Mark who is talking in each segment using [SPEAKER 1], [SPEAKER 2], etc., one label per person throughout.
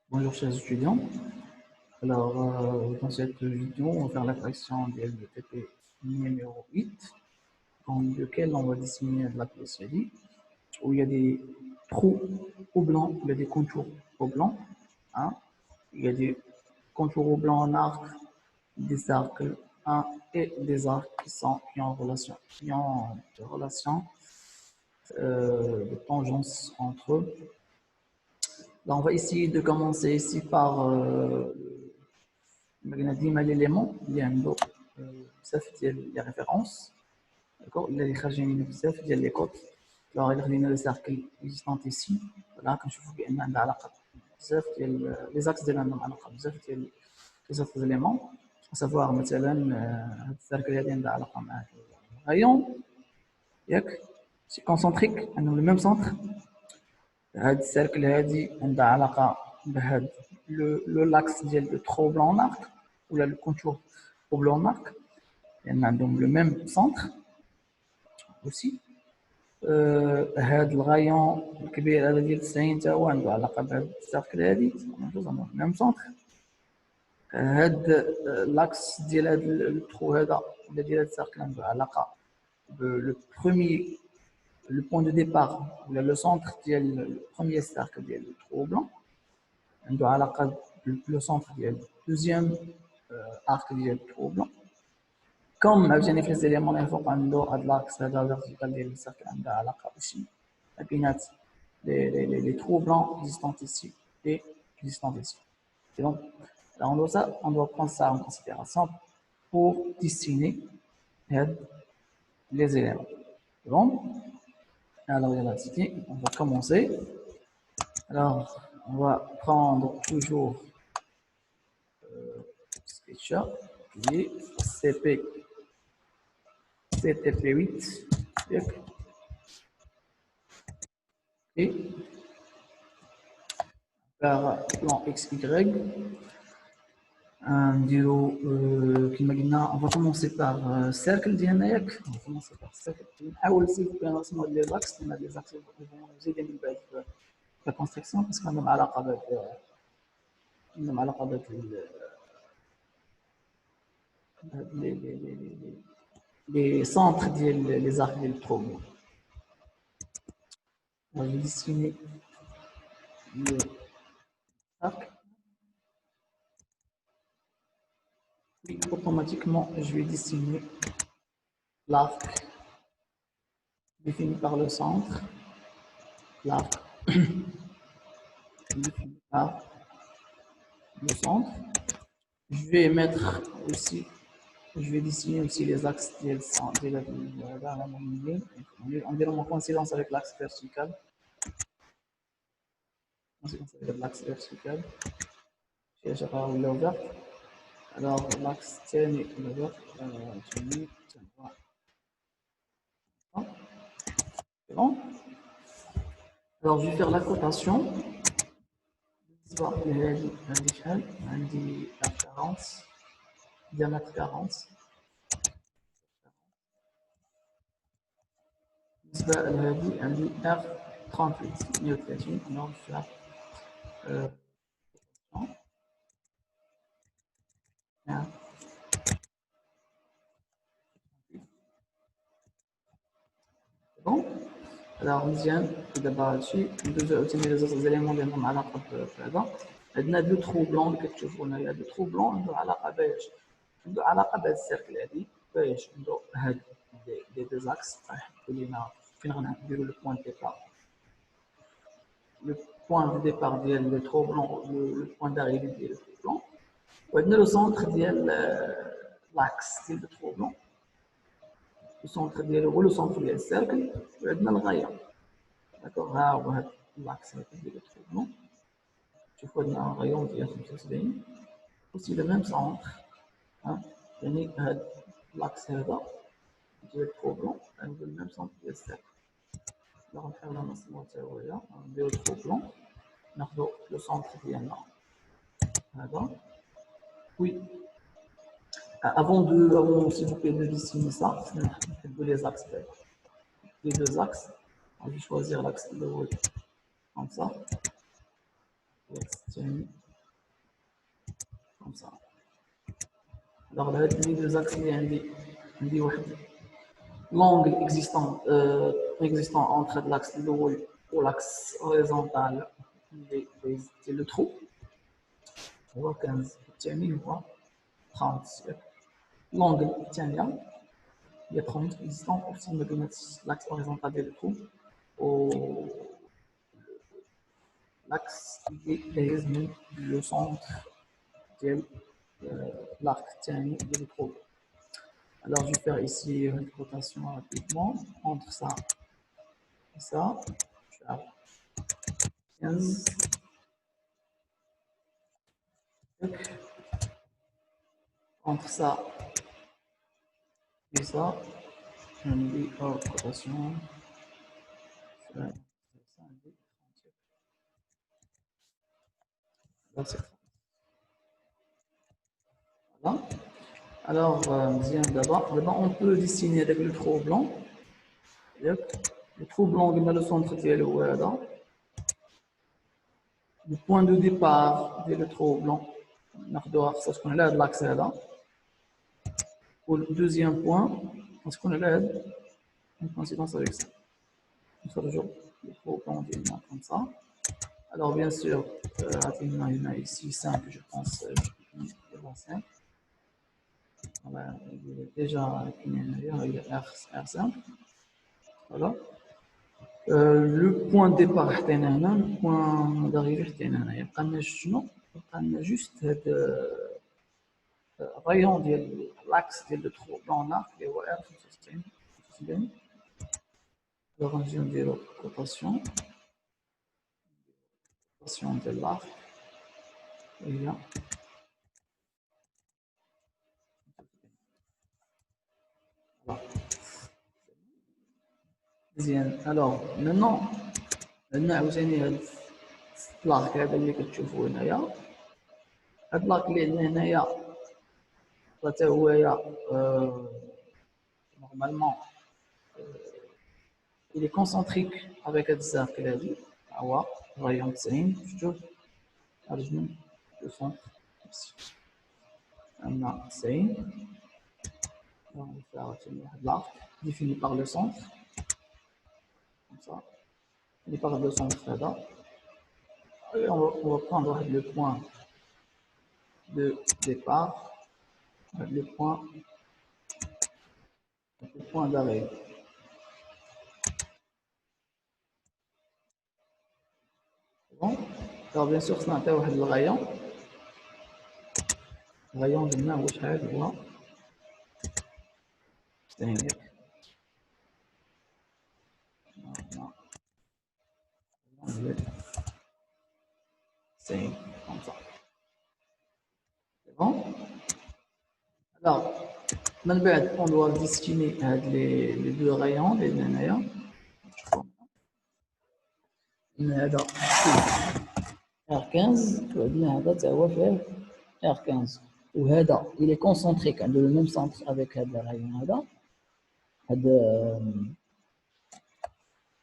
[SPEAKER 1] Bonjour chers étudiants. Alors, dans cette vidéo, on va faire la correction de LDTP numéro 8, dans lequel on va dessiner de la périphérie, où il y a des trous au blanc, il y a des contours au blanc, hein. Il y a des contours au blanc en arc, des cercles 1 et des arcs qui ont des relations de tangence entre eux. Là, on va essayer de commencer ici par l'élément اللي عنده بزاف ديال لي ريفيرونس داكوغ اللي خارجين منه بزاف ديال لي كود لو غير خدينا لو سيركل اكزيستونت ايسي فلا كنشوفوا بان عندها علاقه بزاف ديال لي زاكس ديال عندهم علاقه بزاف ديال بزاف دياليمون سافوار مثلا هاد السيركل هادي عندها علاقه مع الغايون ياك سي كونسونتريك عندهم لو ميم سونتر هاد السيركل هادي عندها علاقه بهاد لو لاكس ديال لو ترو بلون ارك ولا لو كونتور او بلون ارك لان عندهم لو ميم سونتر اوسي. هاد الغايون الكبير هذا ديال 90 حتى هو عنده علاقه بهاد السيركل هادي عندهم ميم سونتر. هاد لاكس ديال هاد الترو هذا ولا ديال هاد السيركل عنده علاقه بلو بروميي le point de départ ou le centre du premier cercle du trou blanc, on doit le centre du deuxième arc du trou blanc. Comme j'ai fait les éléments d'information à l'axe vertical du cercle, on doit aussi les trous blancs existants ici et existants ici. Et donc, là, on doit prendre ça en considération pour dessiner les éléments. C'est bon? Alors, on va commencer. Alors, on va prendre toujours SketchUp, puis CTP8, et faire plan XY. On va commencer par cercle ديالنا on va commencer par cercle. نحاول s'il vous plaît نرسموا les axes, on a des axes qui vont nous aider من بعد la construction parce qu'on a علاقة بهاد les centres des arcs des trous. On va dessiner le arc. Puis automatiquement, je vais dessiner l'arc défini par le centre. L'arc défini par le centre. Je vais mettre aussi, je vais dessiner aussi les axes de la ligne. On dirait en coïncidence avec l'axe vertical. Avec l'axe vertical. Je vais l'ouvert. Alors, l'axe تاني l'ouvert. C'est bon? Alors, je vais faire la cotation. عندي R40 diamètre 40 بالنسبة لهذه عندي R38 130 alors je vais c'est bon. Alors مزيان دابا هادشي ندوزو عاوتاني لي زوج زيليمون اللي عندهم علاقة بهذا. عندنا دو ترو بلون اللي كتشوفوا هنايا دو ترو بلون عندو علاقة باش عنده علاقة بهاد السيركل هادي باش عنده هاد لي دو زاكس غيحددو لينا فين غنديرو لو بوان ديبار. Le point de départ ديال لو ترو بلون le point d'arrivée ديال لو ترو بلون وعندنا لو سونتر ديال لاكس ديال لو ترو بلون. Le centre ديالو هو لو سونتر ديال السيركل وعندنا الغاية. داكوغ ها هو هاد لاكس ديال لو ترو بلون. شوفوا عندنا غايون ديال 75 aussi le même centre يعني هاد لاكس هذا ديال الترو بلون عنده le même centre ديال السيركل. غنحاولو نرسموه حتى هويا نديرو الترو بلون ناخدو لو سونتر ديالنا هذا. Oui. Avant s'il vous plaît, de dessiner ça, les axes, les deux axes, on va choisir l'axe de haut comme ça. Alors, les deux axes, il y a l'angle existant entre l'axe ou l'axe horizontal c'est le trou. هو 15 الثاني هو 30 l'angle الثاني il y a 30 existant aussi ما بين l'axe horizontal ديال الtrou و l'axe qui est من le centre ديال l'arc الثاني ديال الtrou. Alors, je vais faire ici une rotation rapidement entre ça et ça. Je vais 15. Entre ça et ça, je me dis rotation. Je vais ça, là, c'est voilà. Alors, d'abord, on peut dessiner avec le trou blanc. Le trou blanc, il a le centre qui est là. Le point de départ de le trou blanc, c'est ce qu'on a de l'axe là. Pour le deuxième point, parce qu'on a une coïncidence avec ça. On sera toujours le trou blanc comme ça. Alors, bien sûr, il y en a ici 5, je pense, 5. Voilà, il est déjà il y a R5. Voilà. Le point de départ, le point d'arrivée, il y a juste le rayon de l'axe de trou blanc là, qui est R65. Alors, on vient de la rotation de l'arc. Et là. Voilà. Alors, maintenant, عاوتاني هاد البلاك هذا اللي كتشوفوه هنايا هاد البلاك اللي عندنا هنايا حتى هو normalement il est concentrique avec هاد الزاكل هادي هو رايون 90 شفتو رجل لو سونتر عندنا 90 on va faire واحد l'arc défini par le centre comme ça il part de centre là. Et on va prendre le point de départ, le point d'arrêt. Bon. Alors bien sûr, c'est un rayon de main ou شحال هو 5 comme ça. C'est bon. Alors, on doit destiner les deux rayons, les nanaya. هذا R15 وعندنا هذا تا هو فيه R15 وهذا il est concentrique عنده le même centre avec هذا الرايون هذا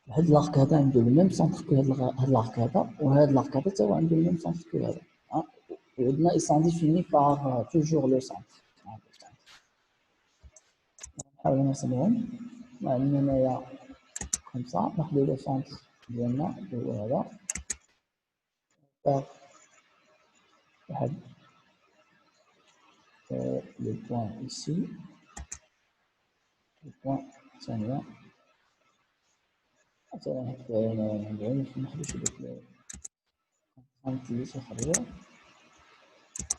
[SPEAKER 1] l'arc هذا عنده le même centre que هذا l'arc هذا وهذا l'arc هذا تا هو عنده le même centre que هذا وعندنا ils sont définis par toujours le centre نحاول نرسمهم عندنا هنايا comme ça ناخذ le centre ديالنا اللي هو هذا واحد le point ici, le point ثانية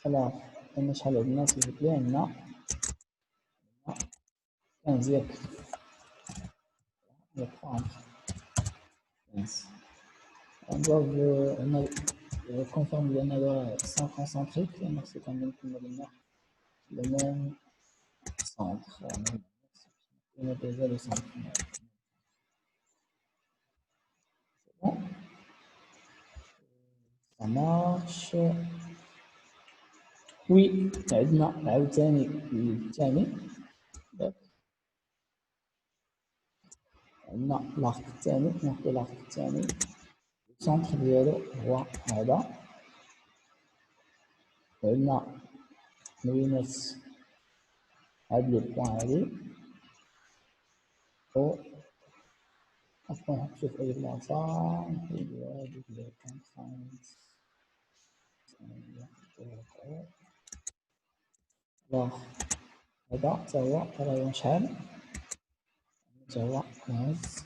[SPEAKER 1] alors عندنا شحال عندنا s'il vous plaît عندنا 15 ياك on doit conforme بأن sont concentriques donc c'est quand même le même centre on a déjà le centre c'est bon ça marche oui عندنا عاوتاني الثاني عندنا l'arc الثاني ناخذ l'arc الثاني السونتر ديالو هو هذا وعندنا مدينة هاد لو بوان هادي و après نشوف أي بلاصة نحيدو هاديك لي كونستانت الوغ هذا تا هو الرايون شحال تا هو 15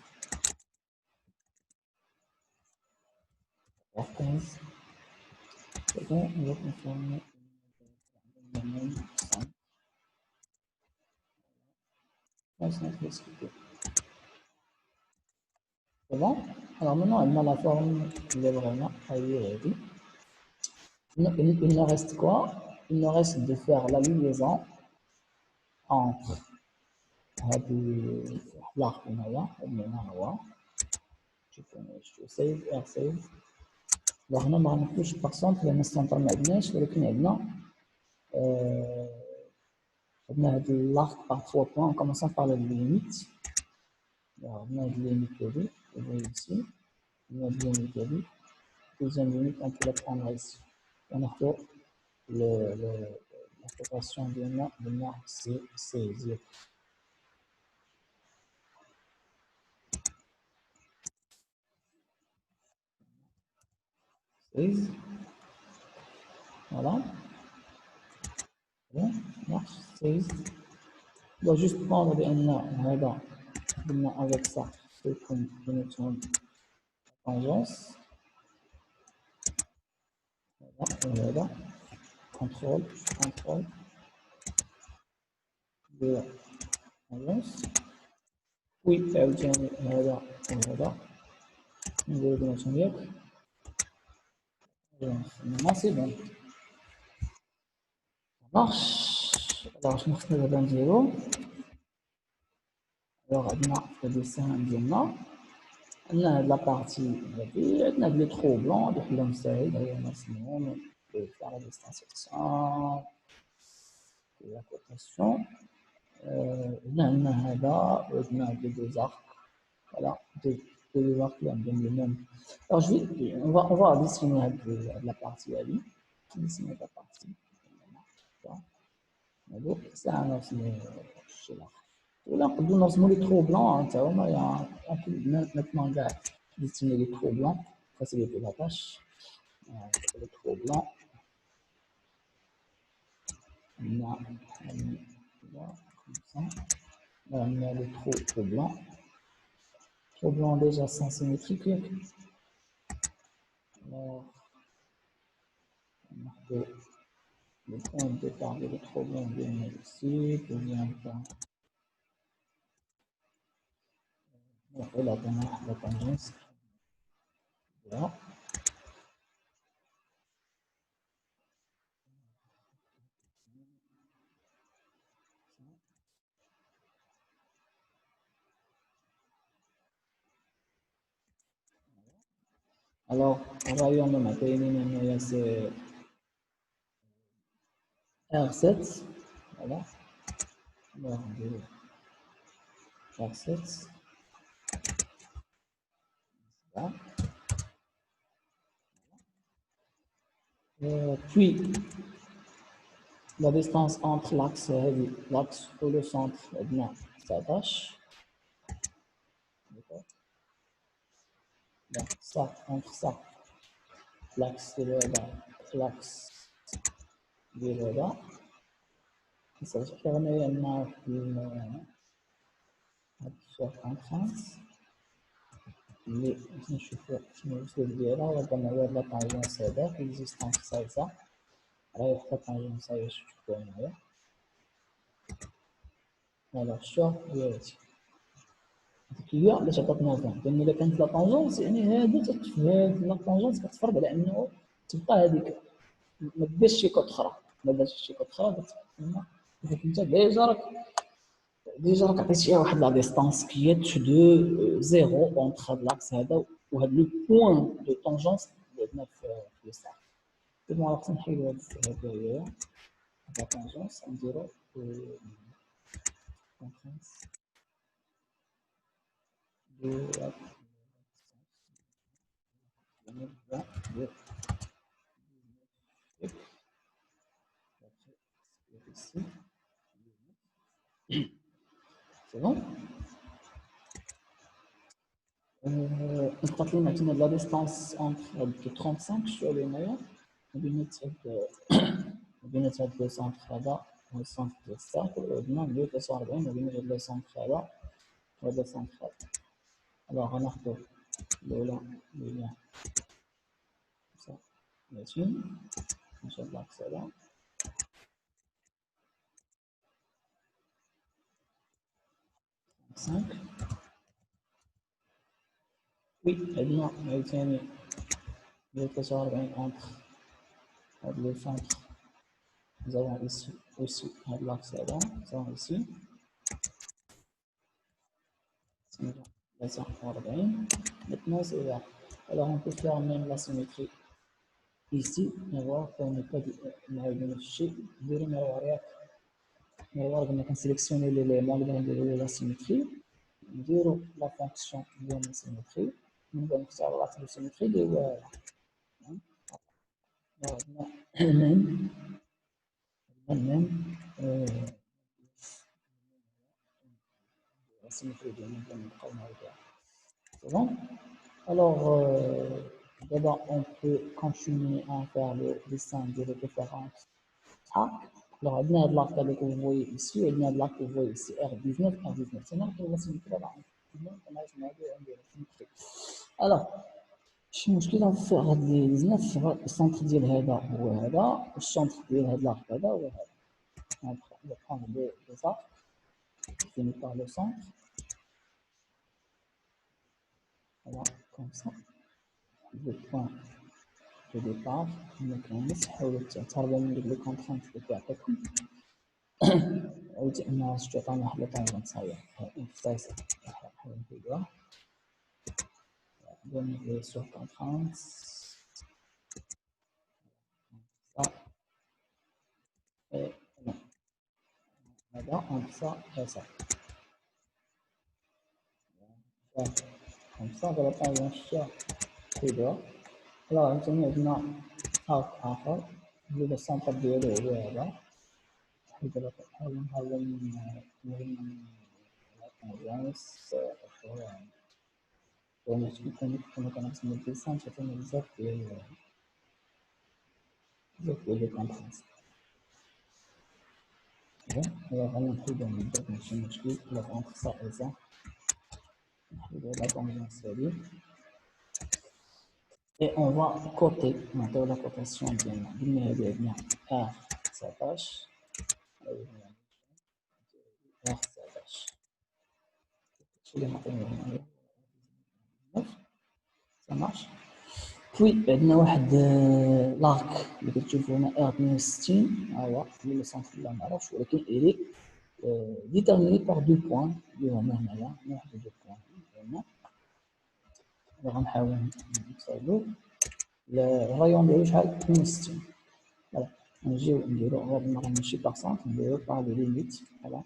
[SPEAKER 1] 15 c'est bon on va confirmer c'est bon alors maintenant on a la forme de vraiment هذه il nous reste quoi il nous reste de faire la liaison entre هذه l'arc هنايا هنا هو شوف سيف ار سيف alors هنا ما غنكتبوش باغسونت لان السنتر ما عندناش ولكن عندنا هاد l'arc par 3 points en commençant par la limite alors on a de limite هادي vous voyez ici on a de limite هادي deuxième limite on peut la prendre ici on a fait l'application ديالنا c'est 16 16 voilà bon marche 16 on doit juste prendre بأن هذا قلنا avec ça يكون بيناتهم tangence وهذا contrôle de tangence oui عاوتاني هذا وهذا نديرو بيناتهم ياك non c'est bon ça marche alors شنو خصنا دابا نديرو alors عندنا في الديسان ديالنا عندنا هاد لابارتي هادي عندنا بلي ترو بلون هادو حلهم ساهل هاهي نرسمهم فيها لا ديستانسياسيون لا كوتاسيون هنا عندنا هذا وعندنا هاد لي دو زارك voilà deux arcs qui ont le même alors on va dessiner la partie هادي dessiner la partie هادو ساعة نرسمو الشلاق ولا نقدروا نرسمو لي ترو بلون تا هما on peut maintenant كاع dessiner les trous blancs faciliter la tâche les trous blancs on a comme ça on a les trous blancs déjà sont symétriques alors on a fait le point de départ de les trous blancs bien ici puis bien point voilà la tangence voilà alors rayon de matériel c'est R7 voilà alors R7 voilà. Puis la distance entre l'axe ou le centre s'attache. Donc ça, entre ça, l'axe de l'axe de là, ça permet une circonférence. Mais je vais là, on va avoir la tangence l'existence ça et ça. Alors, la tangence ça, je peux en alors, sur vérité. هي باش عطاتنا 20 لان الا كانت لا طونجونس يعني هادي تتفاد لا طونجونس كتفرض على انه تبقى هذيك ما ديرش شي كود اخرى ما دارش شي كود اخرى كتبقى انت ديجا راك عطيتيها واحد لا ديستانس كي دو زيرو اونتر هاد لاكس هذا وهاد لو بوين دو طونجونس اللي عندنا في اليسار دابا خصنا نحيدو هاد هي لا طونجونس نديرو de ici. لي maintenant la distance entre 35 sur les mailles بين هاد لو سونتر هذا والسونتر ديال الساكل وعندنا 143 ما بين هاد لو سونتر هذا وهاد لو سونتر هذا. الوغ غناخدو الأولى اللي هي 30 نشد لاكس هذا cinq. Oui, عندنا عاوتاني 143 entre هاد لو سونتر. Nous avons ici aussi l'axe là, nous avons ici 240. Maintenant, c'est là. Alors, on peut faire même la symétrie ici. On va pour ne pas afficher de miroir. On va sélectionner l'élément de la symétrie. Dire la fonction de la symétrie. Nous allons faire la symétrie de même la symétrie de c'est bon. Alors, d'abord, on peut continuer à faire le dessin de référence A. Alors, il y a de l'arc que vous voyez ici, et il y a de l'arc que vous voyez ici, R19, R19. C'est là que la symétrie là. Alors, شنو المشكل نفر هاد لي 19 السنتر ديال هذا هو هذا والسنتر ديال هاد لاك هذا هو هذا. On va prendre les arcs finis par le centre. Voilà, comme ça. Le point de départ, نحاولوا تعترضوا من les contraintes اللي كيعطيكم. قلت انه تعطينا واحد الطون صغير انفاسه نحاول نديروها donner sur contraintes ça et non هذا entre ça et ça comme ça فوالا طون الشيء كيدور. alors عاوتاني عندنا arc اخر اللي السنتر ديالو هو هذا. نحاول نهرب من الكونفيرنس كنا كنرسمو الديسان تعطينا بزاف ديال لي كونترانس. غنحيدو من بعد ماشي مشكل لا اونتر سا اي سا نحيدو لا كونفيرنس هادي et on va coter نعطيو لا كوتاسيون ديالنا قلنا هادي عندنا ار 19 ار 19 شي اللي معطينا هنا ça marche. puis عندنا واحد لارك اللي كتشوفوا هنا ار 62 ها هو اللي السونتر لا معرفش ولكن الي déterminé par deux points اللي هما هنايا واحد دو بوين هنا. غنحاول نصايبو الرايون ديالو شحال 62. فوالا نجيو نديرو هاد المره ماشي بارسنت نديرو باغ لي ليميت. فوالا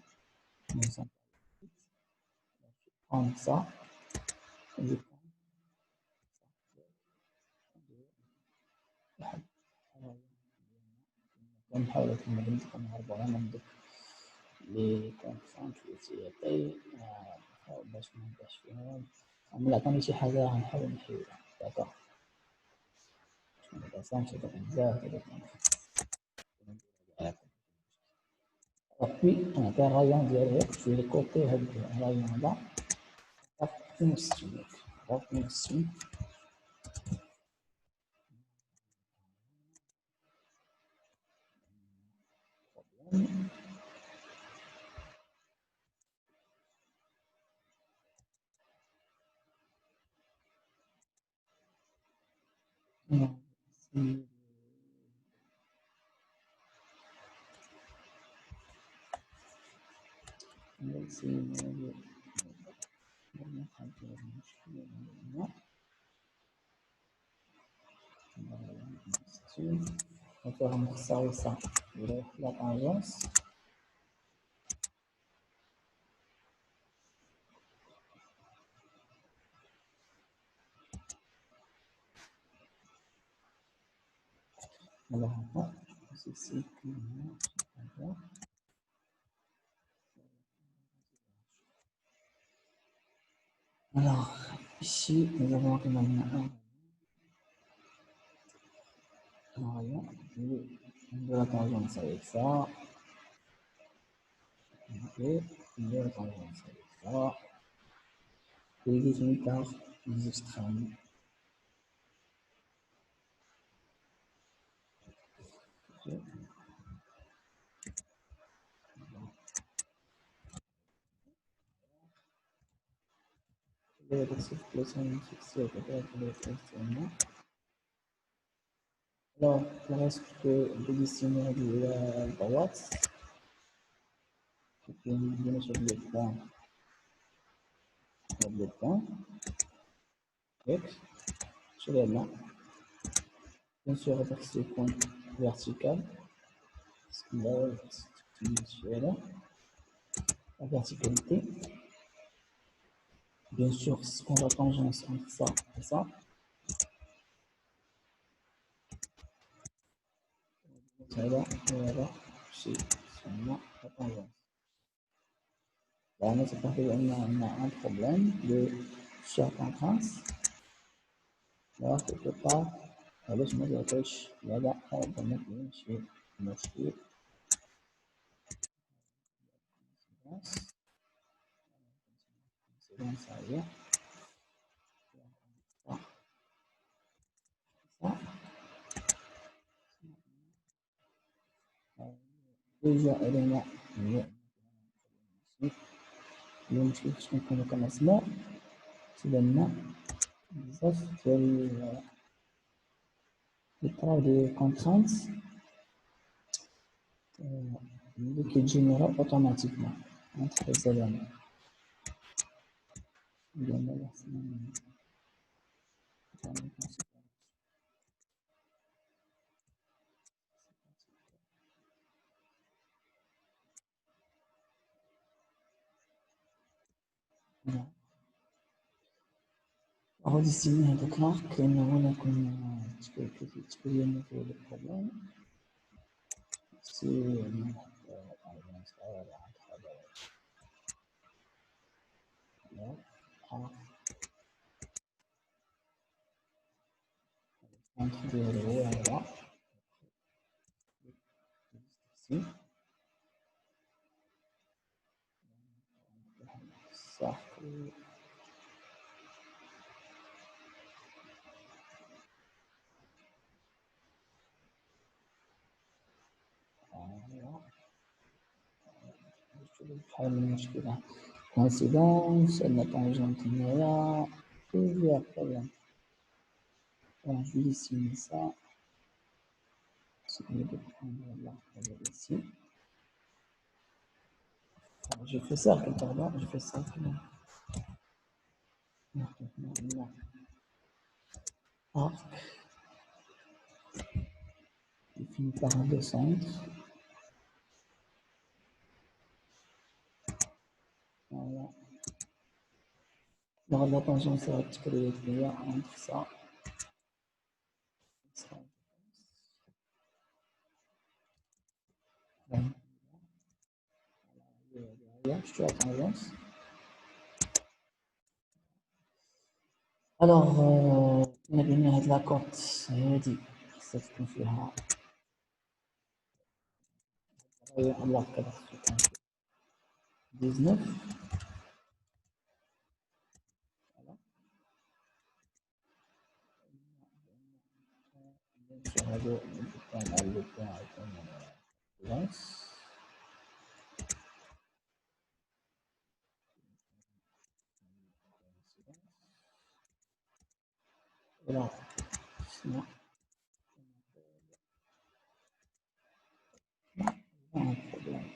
[SPEAKER 1] on ça ونحاول نهربو على من دوك لي كونترانت اللي تيعطي باش منبداش فيهم. ملي عطاني شي حاجه غنحاول نحيدها داكوغ مبقاش بزاف هذا puis نعطي الرايون ديالو في الكوتي هاد الرايون هذا 62. On va rembourser ça de la tangence. Alors, ceci alors Ici, nous avons un rayon de la tangente avec ça, et de la tangente avec ça, et défini par les extrêmes. Alors, il reste que de dessiner la droite, et puis bien sur le point, et sur les blancs, bien sûr avec ce point vertical, là, la verticalité, bien sûr, ce qu'on va tangence entre ça et ça, voilà, c'est seulement la tangence. Là, c'est parce qu'on a un problème de circonférence. Là, quelque part, معلش ما جاتش لا لا هذا ماشي مشكل c'est ça y est ça ça plusieurs éléments يمشي باش نكونوا كنرسموا تبان لنا بزاف ديال يطراو دي كونترانت اللي كيتجينيرو اوتوماتيكمون entre les éléments ديالنا redessiner هذاك l'arc لأنه هنا كنا تبين فيه البروبلème c'est entre deux héros là ici cercle بحال المشكلة coïncidence la tangente هنايا plusieurs problèmes alors je vais dessiner ça c'est mieux de prendre l'arc ici alors, je fais cercle pardon je fais cercle arc défini par un deux centres voilà alors la tangente ça va être créer entre ça je suis à tangence. Alors, نبني هاد لاكورت هادي خاصها تكون فيها الله كذا 19 sur هادو مع لو بوان يكون لونس voilà sinon un problème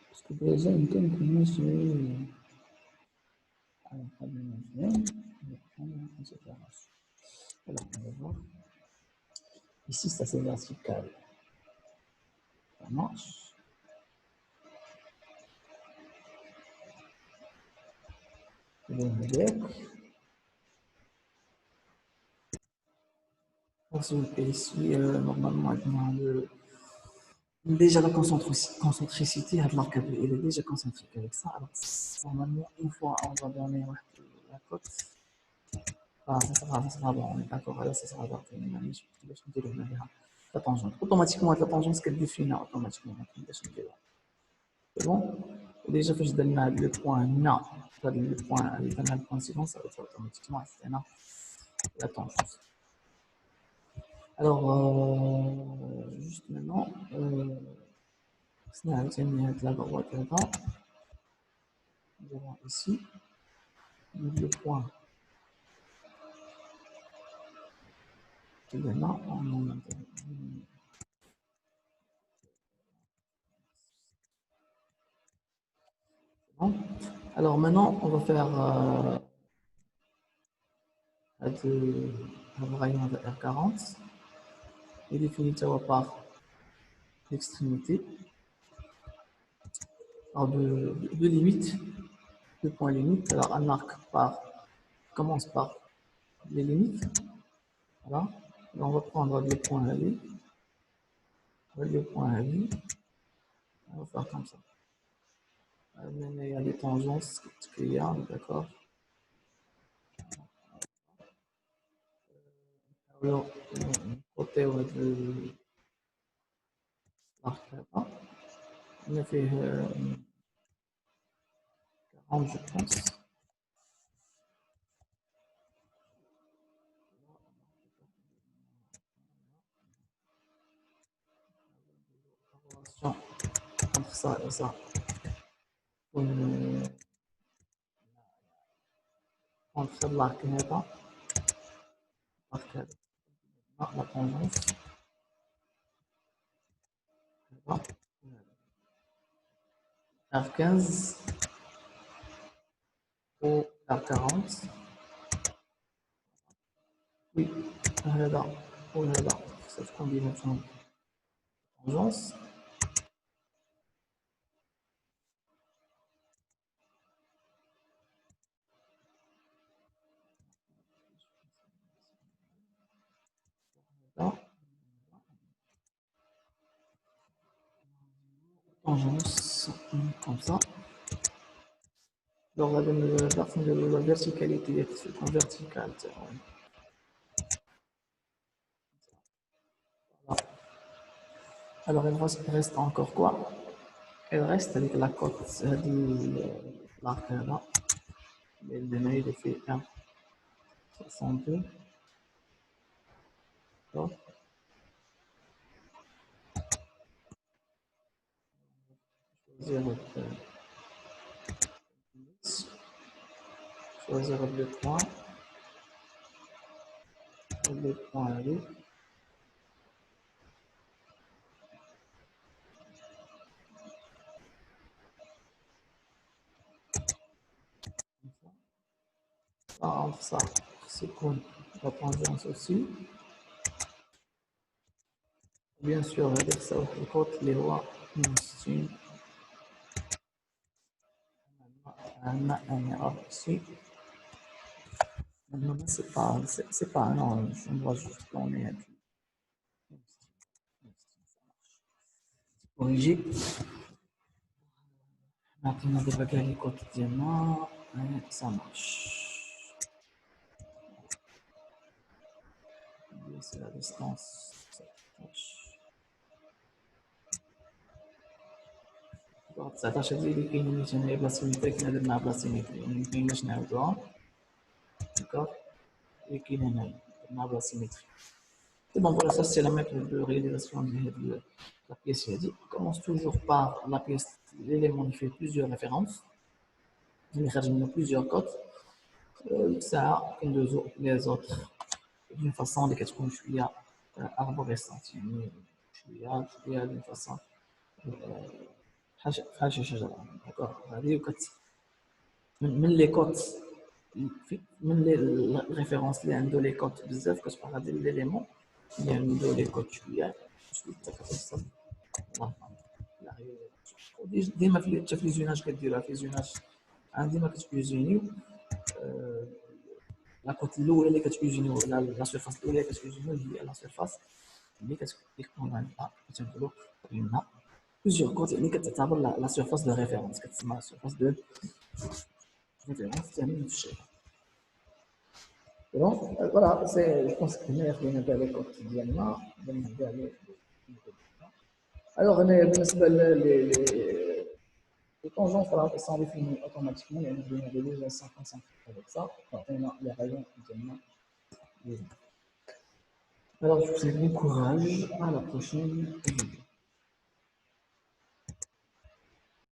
[SPEAKER 1] parce que déjà يمكن نمشي على قبل المجنون voilà on va voir ici ça c'est vertical ça marche parce que ici normalement avec le déjà la concentricité, il est déjà concentrique avec ça. Alors, normalement, une fois on va donner la cote, ça sera bon, on est d'accord, là, ça sera bon. La tangente. Automatiquement, la tangente, qu'elle définit automatiquement. C'est bon? Déjà, je donne le point na, le point suivant, ça va être automatiquement la tangente. Alors, juste maintenant, la droite là, nous avons ici le point qui est là, alors maintenant, on va faire un rayon de R40 et définir par l'extrémité. Alors, de limite, de point limite. Alors, un arc commence par les limites. Voilà. Alors, on va prendre les points alliés. Les points alliés. On va faire comme ça. Il y a des tangences qu'il y a, d'accord. Alors, côté de l'arc là, on a fait 40, je pense. Entre ça et ça. Entre l'arc et là, la tangence. R15 ou R40. Oui, là, ou là, cette combinaison de tangence. Là, tangence, comme ça. Alors, la verticalité est en verticale. Voilà. Alors, il reste encore quoi? Il reste avec la cote de l'arc là. Il fait 1,62. Choisir le point. Le point aller. Entre ça, c'est comme la tangence aussi. Bien sûr, avec ça, le côté les lois, ici. Ici. Maintenant, c'est pas, non, je dois juste tourner. Corriger. Maintenant, on va gagner quotidiennement. Ça marche. C'est la distance. Ça tâche de dire qu'il y a une place symétrique, il y a une place symétrique. Il y a une place d'accord? Et qu'il y a une place symétrique. C'est bon, voilà, ça c'est la méthode de réalisation de la pièce. On commence toujours par la pièce, l'élément qui fait plusieurs références. Il y a plusieurs codes. Ça, les autres, d'une façon, les questions, je suis arborescente. Je suis d'une façon. حاجه شجره داكوغ هذه من لي كوت من لي ريفيرونس اللي عنده لي كوت بزاف كتبقى غادي ليليمون اللي عنده لي كوت شويه شويه ديما حتى في لي زوناج كديروها في زوناج ديما كتوزينيو لا كوت الاولى اللي كتوزينيو لا سيرفاس الاولى اللي كتوزينيو هي لا سيرفاس qu'est-ce qu'on a là? On a plusieurs codes, la surface de référence, la surface de référence qui a mis donc, voilà, je pense que nous avons quotidiennement. Alors, les tangences sont définies automatiquement. Il y a déjà 55 avec ça. On a les rayons quotidiennement. Alors, je vous souhaite bon courage. À la prochaine vidéo.